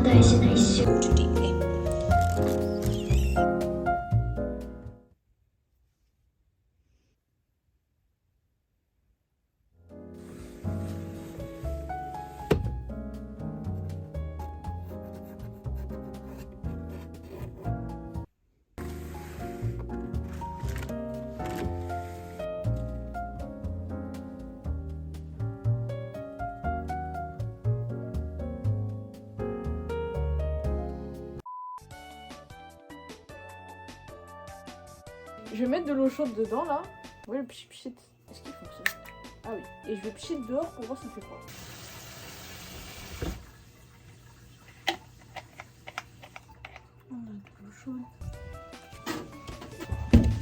代しないっしょ。Je vais mettre de l'eau chaude dedans là. Ouais, le pchit. Est-ce qu'il fonctionne? Ah oui. Et je vais pchit dehors pour voir si ça fait quoi. On a de l'eau chaude.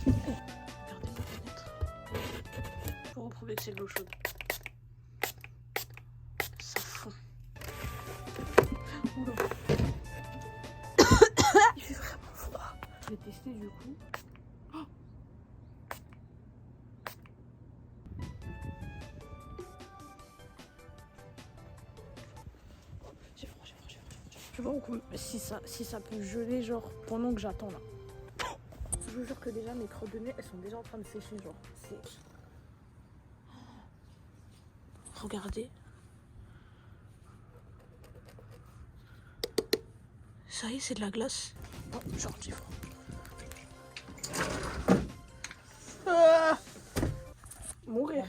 Regardez ma fenêtre. Pour vous prouver que c'est de l'eau chaude. Ça fond. Oula. Il fait vraiment froid. Je vais tester du coup. Je vois si ça peut geler genre pendant que j'attends là. Je vous jure que déjà mes crottes de nez elles sont déjà en train de sécher genre. C'est... Regardez. Ça y est c'est de la glace. Oh genre j'ai froid. Ah mourir.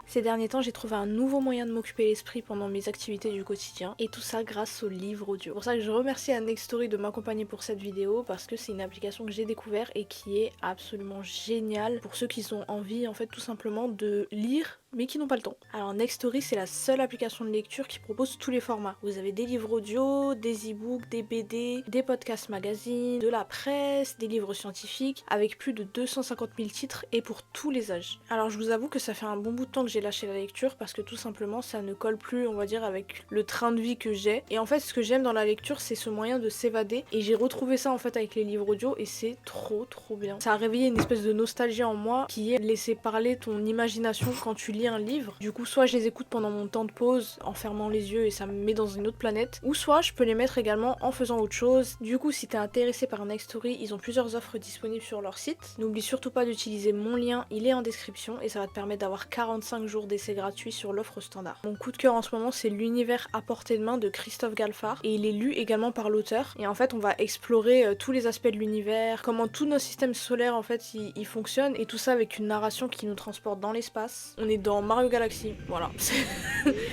Ces derniers temps, j'ai trouvé un nouveau moyen de m'occuper l'esprit pendant mes activités du quotidien, et tout ça grâce au livre audio. C'est pour ça que je remercie à Nextory de m'accompagner pour cette vidéo, parce que c'est une application que j'ai découvert et qui est absolument géniale pour ceux qui ont envie en fait tout simplement de lire mais qui n'ont pas le temps. Alors Nextory c'est la seule application de lecture qui propose tous les formats. Vous avez des livres audio, des e-books, des BD, des podcasts magazines, de la presse, des livres scientifiques, avec plus de 250 000 titres et pour tous les âges. Alors je vous avoue que ça fait un bon bout de temps que j'ai lâché la lecture parce que tout simplement ça ne colle plus on va dire avec le train de vie que j'ai. Et en fait ce que j'aime dans la lecture c'est ce moyen de s'évader et j'ai retrouvé ça en fait avec les livres audio et c'est trop bien. Ça a réveillé une espèce de nostalgie en moi qui est laisser parler ton imagination quand tu lis un livre. Du coup soit je les écoute pendant mon temps de pause en fermant les yeux et ça me met dans une autre planète, ou soit je peux les mettre également en faisant autre chose. Du coup si t'es intéressé par Nextory, ils ont plusieurs offres disponibles sur leur site. N'oublie surtout pas d'utiliser mon lien, il est en description et ça va te permettre d'avoir 45 jours d'essai gratuit sur l'offre standard. Mon coup de cœur en ce moment c'est l'univers à portée de main de Christophe Galfard et il est lu également par l'auteur et en fait on va explorer tous les aspects de l'univers, comment tous nos systèmes solaires en fait ils fonctionnent et tout ça avec une narration qui nous transporte dans l'espace. On est dans Mario Galaxy, voilà.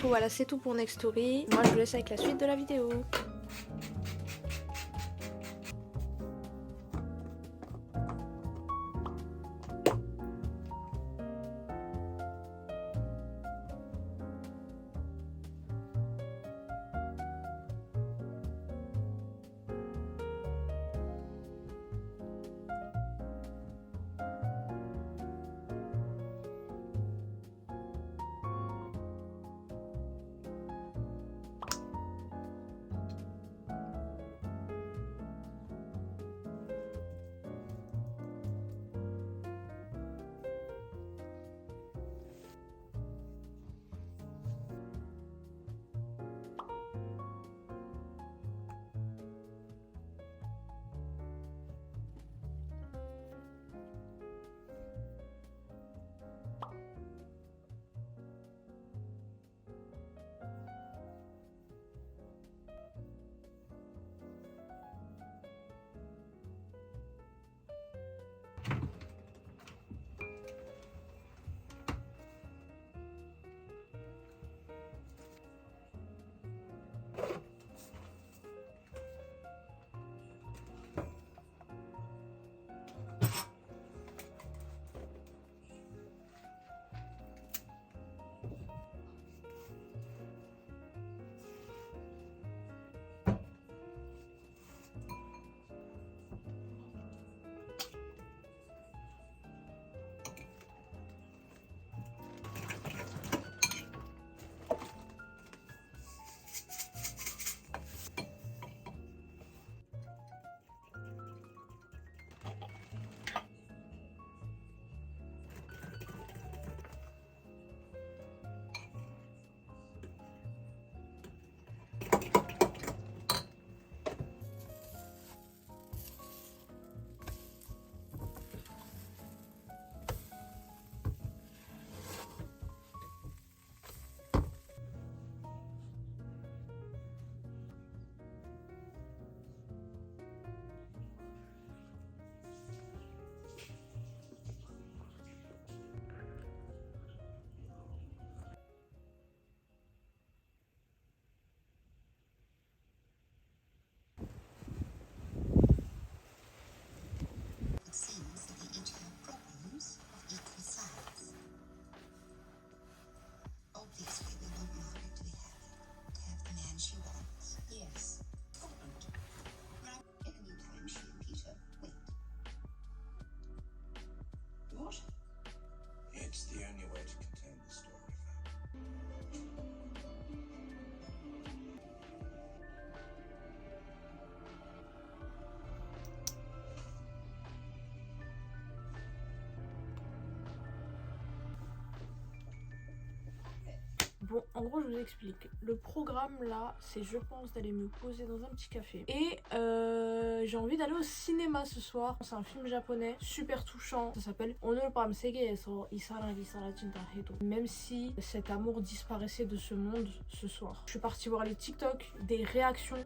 Voilà c'est tout pour Nextory, moi je vous laisse avec la suite de la vidéo. It's the only way to contain the story. Bon, en gros, je vous explique. Le programme là, c'est je pense d'aller me poser dans un petit café. Et j'ai envie d'aller au cinéma ce soir. C'est un film japonais, super touchant. Ça s'appelle O늘 밤 세계에서 이 사람이 사라진다 해도. Même si cet amour disparaissait de ce monde ce soir. Je suis partie voir les TikTok, des réactions.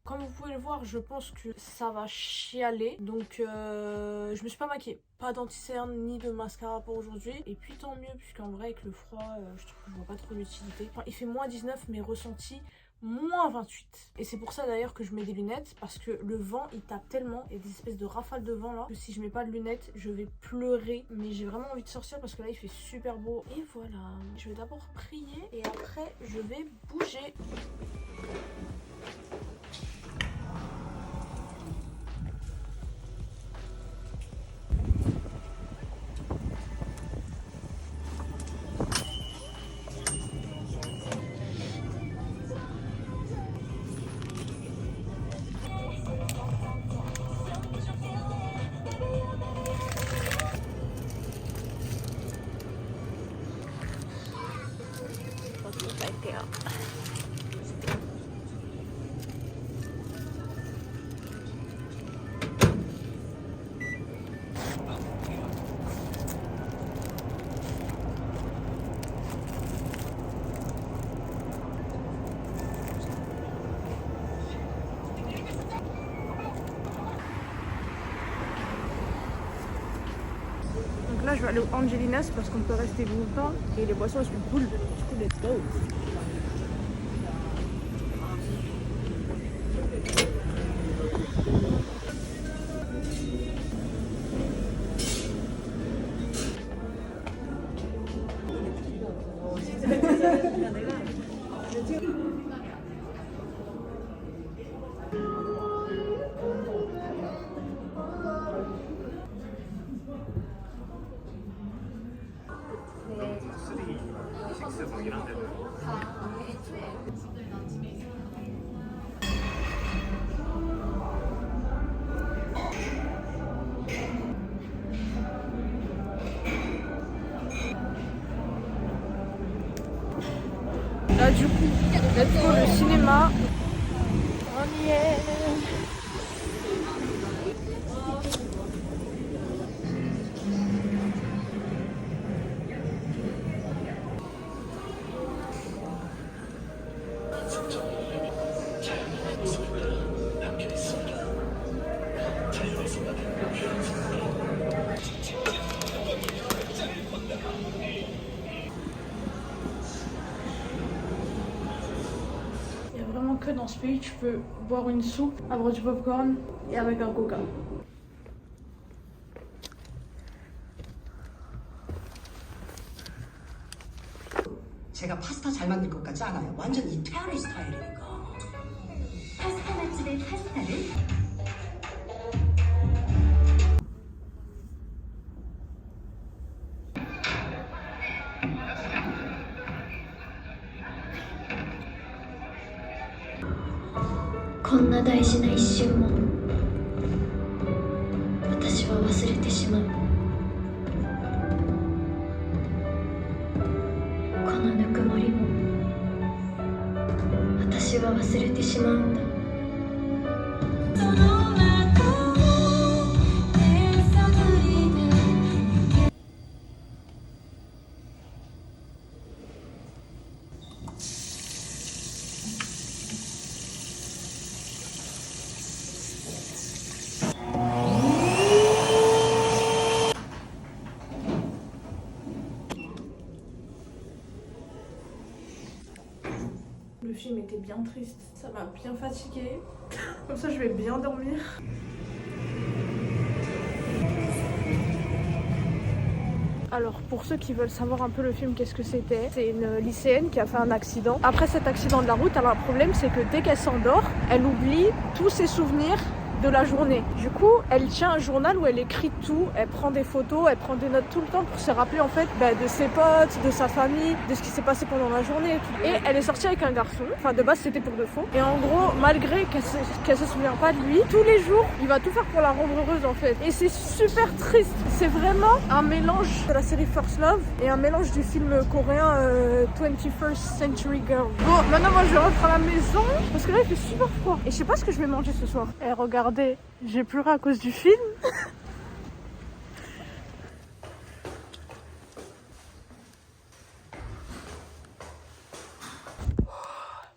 Comme vous pouvez le voir, je pense que ça va chialer. Donc je me suis pas maquillée. Pas d'anti-cerne ni de mascara pour aujourd'hui. Et puis tant mieux, puisqu'en vrai avec le froid, je trouve que je vois pas trop l'utilité. Enfin, il fait moins 19 mais ressenti moins 28. Et c'est pour ça d'ailleurs que je mets des lunettes. Parce que le vent il tape tellement. Il y a des espèces de rafales de vent là. Que si je mets pas de lunettes, je vais pleurer. Mais j'ai vraiment envie de sortir parce que là il fait super beau. Et voilà. Je vais d'abord prier. Et après je vais bouger. Donc là je vais aller au Angelinas parce qu'on peut rester longtemps et les boissons elles sont cool. Du coup let's go. Là du coup, let's go le cinéma. On y est. Que dans ce pays tu peux boire une soupe, avoir du popcorn et avec un coca. 제가 파스타 잘 만들 것 같지 않아요. 완전 이태리 스타일이니까. 파스타 맛집의 파스타를こんな大事な一瞬も私は忘れてしまう。このぬくもりも私は忘れてしまうんだ。Le film était bien triste, ça m'a bien fatiguée. Comme ça je vais bien dormir. Alors pour ceux qui veulent savoir un peu le film, qu'est-ce que c'était? C'est une lycéenne qui a fait un accident. Après cet accident de la route, elle a un problème, c'est que dès qu'elle s'endort, elle oublie tous ses souvenirs de la journée. Du coup, elle tient un journal où elle écrit tout, elle prend des photos, elle prend des notes tout le temps pour se rappeler en fait de ses potes, de sa famille, de ce qui s'est passé pendant la journée et tout. Et elle est sortie avec un garçon, enfin de base c'était pour de faux. Et en gros, malgré qu'elle se souvient pas de lui, tous les jours, il va tout faire pour la rendre heureuse en fait. Et c'est super triste. C'est vraiment un mélange de la série First Love et un mélange du film coréen 21st Century Girl. Bon, maintenant moi je rentre à la maison parce que là il fait super froid. Et je sais pas ce que je vais manger ce soir. Et regardez, j'ai pleuré à cause du film.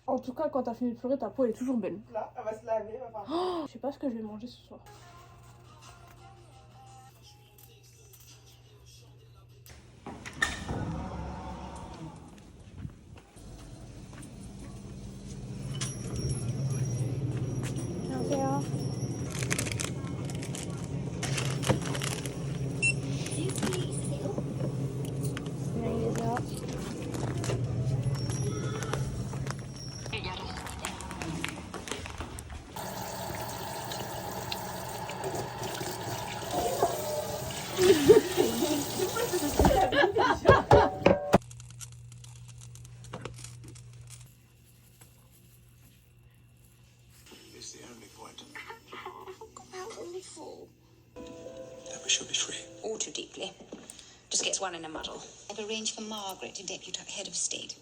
En tout cas, quand t'as fini de pleurer, ta peau est toujours belle. Là, elle va se laver, elle va faire... Je sais pas ce que je vais manger ce soir. It's the only point. How only fool? That we should be free. All too deeply. Just gets one in a muddle. I've arranged for Margaret to depute head of state.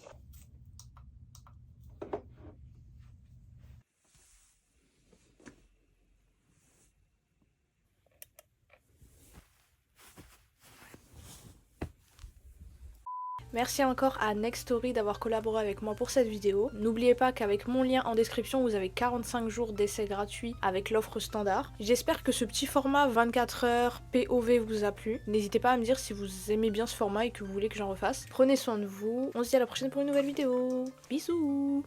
Merci encore à Next Story d'avoir collaboré avec moi pour cette vidéo. N'oubliez pas qu'avec mon lien en description, vous avez 45 jours d'essai gratuit avec l'offre standard. J'espère que ce petit format 24 heures POV vous a plu. N'hésitez pas à me dire si vous aimez bien ce format et que vous voulez que j'en refasse. Prenez soin de vous. On se dit à la prochaine pour une nouvelle vidéo. Bisous!